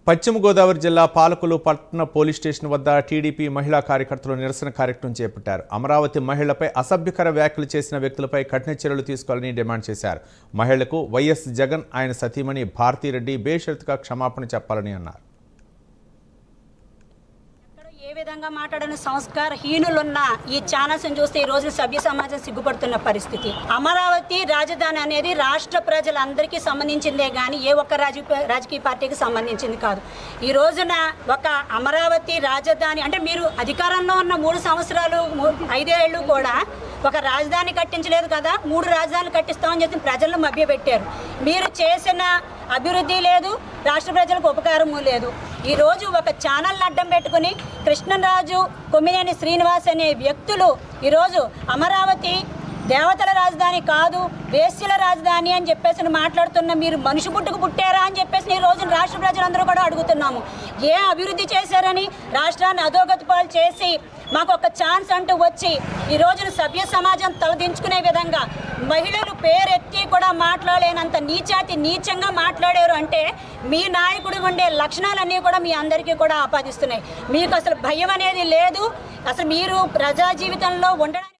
పశ్చిమ గోదావరి జిల్లా పాలకులు పట్టణ పోలీస్ స్టేషన్ వద్ద టీడీపీ మహిళా కార్యకర్తలు నిరసన కార్యక్రమం చేపట్టారు. అమరావతి మహిళలపై అసభ్యకర వ్యాఖ్యలు చేసిన వ్యక్తులపై కఠిన చర్యలు తీసుకోవాలని డిమాండ్ చేశారు. మహిళలకు వైఎస్ జగన్, ఆయన సతీమణి భారతీరెడ్డి బేషరతుగా క్షమాపణ చెప్పాలని అన్నారు. ఏ విధంగా మాట్లాడిన సంస్కారహీనులున్న ఈ ఛానల్స్ని చూస్తే ఈ రోజు సభ్య సమాజం సిగ్గుపడుతున్న పరిస్థితి. అమరావతి రాజధాని అనేది రాష్ట్ర ప్రజలందరికీ సంబంధించిందే కానీ ఏ ఒక్క రాజకీయ పార్టీకి సంబంధించింది కాదు. ఈ రోజున ఒక అమరావతి రాజధాని అంటే మీరు అధికారంలో ఉన్న 3 సంవత్సరాలు 5 ఏళ్ళు కూడా ఒక రాజధాని కట్టించలేదు కదా, 3 రాజధానులు కట్టిస్తామని చెప్పి ప్రజలను మభ్యపెట్టారు. మీరు చేసిన అభివృద్ధి లేదు, రాష్ట్ర ప్రజలకు ఉపకారము లేదు. ఈరోజు ఒక ఛానల్ అడ్డం పెట్టుకుని కృష్ణరాజు, కొమ్మినేని శ్రీనివాస్ అనే వ్యక్తులు ఈరోజు అమరావతి దేవతల రాజధాని కాదు, వేశ్యల రాజధాని అని చెప్పేసి మాట్లాడుతున్న మీరు మనిషి పుట్టుకు పుట్టారా అని చెప్పేసి ఈ రోజు రాష్ట్ర ప్రజలందరూ కూడా అడుగుతున్నాము. ఏ అభివృద్ధి చేశారని రాష్ట్రాన్ని అధోగతి పాలు చేసి మాకు ఒక ఛాన్స్ అంటూ వచ్చి ఈ రోజున సభ్య సమాజం తలదించుకునే విధంగా మహిళలు పేరెత్తి కూడా మాట్లాడలేనంత నీచంగా మాట్లాడారు అంటే మీ నాయకుడు ఉండే లక్షణాలన్నీ కూడా మీ అందరికీ కూడా ఆపాదిస్తున్నాయి. మీకు అసలు భయం అనేది లేదు. అసలు మీరు ప్రజా జీవితంలో ఉండడానికి